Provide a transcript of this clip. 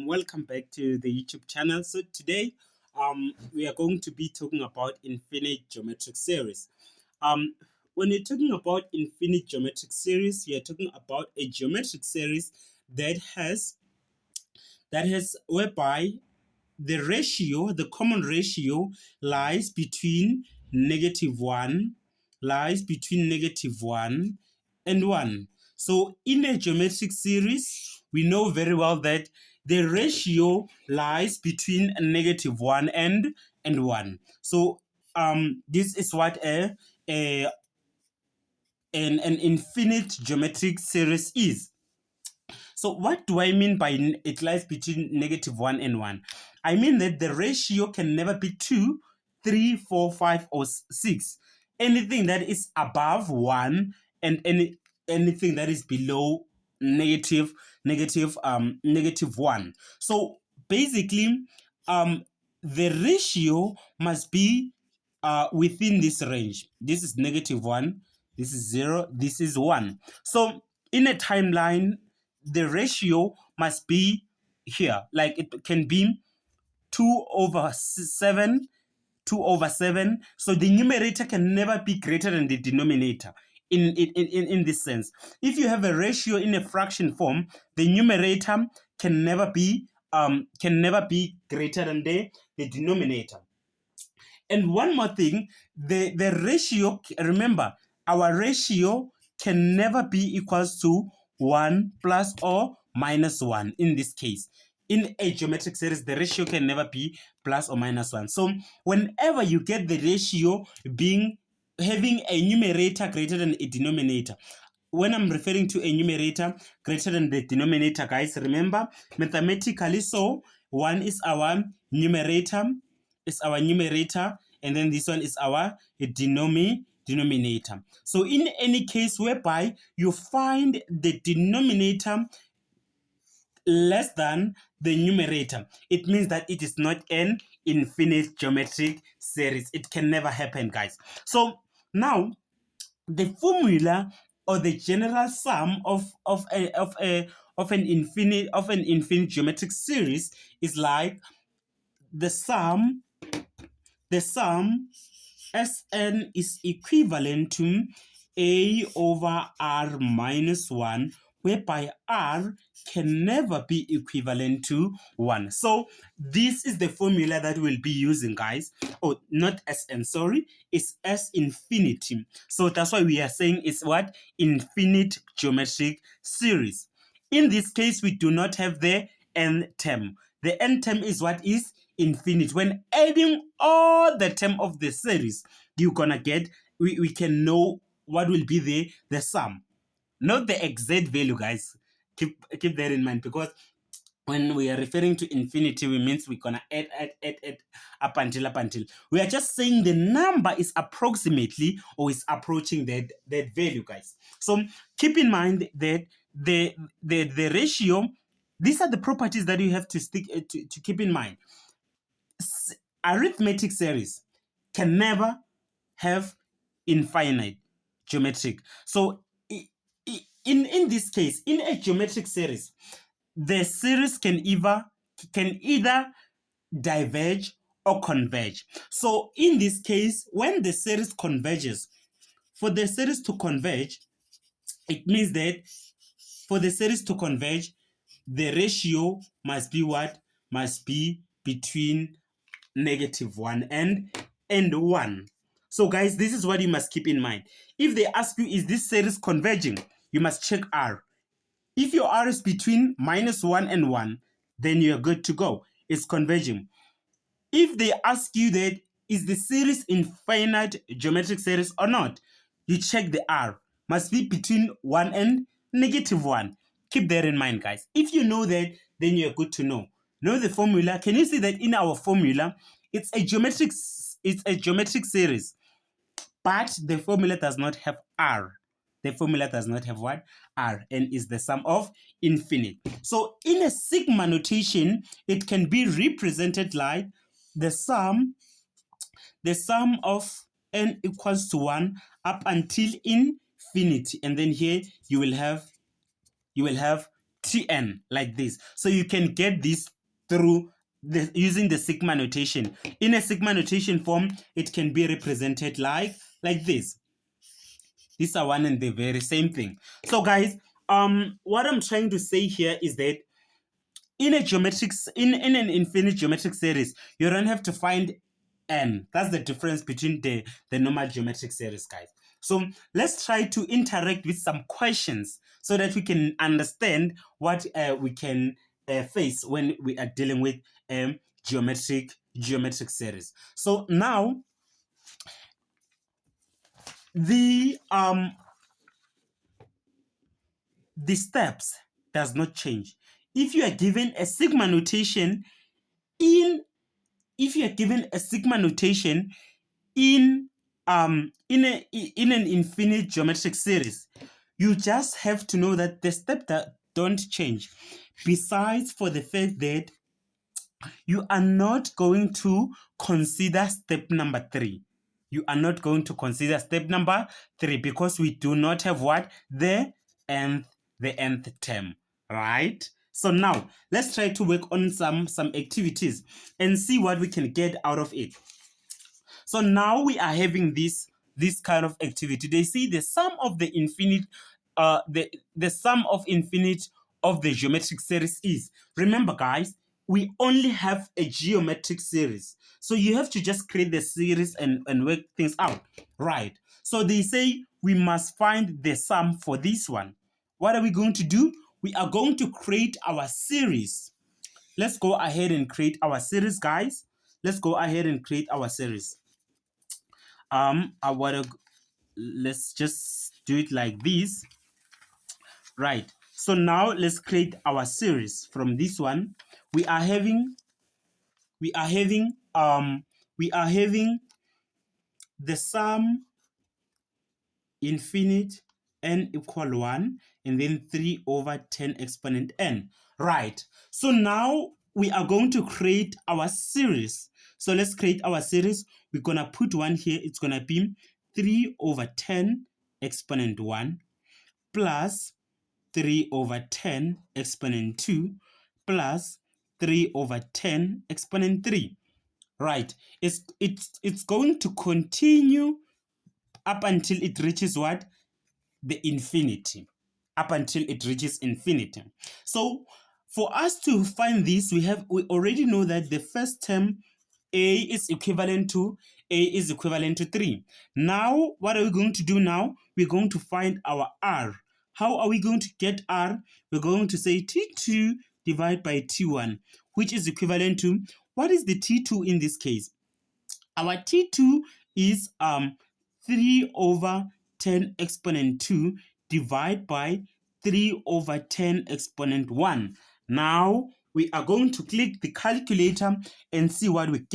welcome back to the YouTube channel. So today we are going to be talking about infinite geometric series. When you're talking about infinite geometric series, we are talking about a geometric series that has whereby the common ratio lies between negative 1 and 1. So in a geometric series, we know very well that the ratio lies between negative 1 and 1. So this is what an infinite geometric series is. So what do I mean by it lies between negative 1 and 1? I mean that the ratio can never be 2, 3, 4, 5, or 6. Anything that is above 1 and anything that is below negative 1. So basically, the ratio must be within this range. This is negative 1, this is 0, this is 1. So in a timeline, the ratio must be here. Like it can be 2/7, 2/7. So the numerator can never be greater than the denominator in this sense. If you have a ratio in a fraction form, the numerator can never be greater than the denominator. And one more thing, the ratio, remember, our ratio can never be equals to 1 plus or minus 1 in this case. In a geometric series, the ratio can never be plus or minus 1. So whenever you get the ratio having a numerator greater than a denominator, when I'm referring to a numerator greater than the denominator, guys, remember mathematically, so 1 is our numerator, and then this one is our denominator. So in any case whereby you find the denominator less than the numerator, it means that it is not an infinite geometric series. It can never happen, guys. So now the formula or the general sum of an infinite geometric series is like the sum Sn is equivalent to a over r minus 1, whereby r can never be equivalent to 1. So this is the formula that we'll be using, guys. Oh, not Sn, sorry, it's S infinity. So that's why we are saying it's what? Infinite geometric series. In this case, we do not have the n term. The n term is what is infinite. When adding all the term of the series, you're gonna get, we can know what will be the sum, not the exact value, guys. Keep that in mind, because when we are referring to infinity, we means we're gonna add up until. We are just saying the number is approximately or is approaching that value, guys. So keep in mind that the ratio, these are the properties that you have to stick to keep in mind. Arithmetic series can never have infinite geometric. So in this case, in a geometric series, the series can either diverge or converge. So in this case, when the series converges, for the series to converge, it means that for the series to converge, the ratio must be what? Must be between negative 1 and 1. So guys, this is what you must keep in mind. If they ask you, is this series converging? You must check R. If your R is between minus 1 and 1, then you're good to go. It's converging. If they ask you that, is the series infinite geometric series or not? You check the R. Must be between 1 and negative 1. Keep that in mind, guys. If you know that, then you're good to know. Know the formula. Can you see that in our formula, it's a geometric series, but the formula does not have R. The formula does not have what? R, and is the sum of infinite. So in a sigma notation, it can be represented like the sum of n equals to 1 up until infinity, and then here you will have Tn like this. So you can get this through using the sigma notation. In a sigma notation form, it can be represented like this. These are one and the very same thing. So guys, what I'm trying to say here is that in an infinite geometric series, you don't have to find n. That's the difference between the normal geometric series, guys. So let's try to interact with some questions so that we can understand what we can face when we are dealing with geometric series. So now the steps does not change. If you are given a sigma notation in an infinite geometric series, you just have to know that the steps that don't change. Besides, for the fact that you are not going to consider step number 3. You are not going to consider step number 3 because we do not have what? The nth term, right? So now let's try to work on some activities and see what we can get out of it. So now we are having this kind of activity. They say the sum of the infinite, the sum of infinite of the geometric series is. Remember, guys, we only have a geometric series, so you have to just create the series and work things out, right? So they say we must find the sum for this one. What are we going to do? We are going to create our series. Let's go ahead and create our series, guys. Let's go ahead and create our series. Let's just do it like this, right? So now let's create our series. From this one, we are having the sum infinite n equal 1 and then 3 over 10 exponent n, right? So now we are going to create our series. So let's create our series. We're gonna put 1 here. It's gonna be 3 over 10 exponent 1 plus 3 over 10 exponent 2 plus 3 over 10 exponent 3, right? It's going to continue up until it reaches what? The infinity. Up until it reaches infinity. So for us to find this, we already know that the first term a is equivalent to 3. Now what are we going to do now? We're going to find our r. How are we going to get r? We're going to say t2 divided by t1, which is equivalent to, what is the t2 in this case? Our t2 is 3 over 10 exponent 2 divided by 3 over 10 exponent 1. Now we are going to click the calculator and see what we get.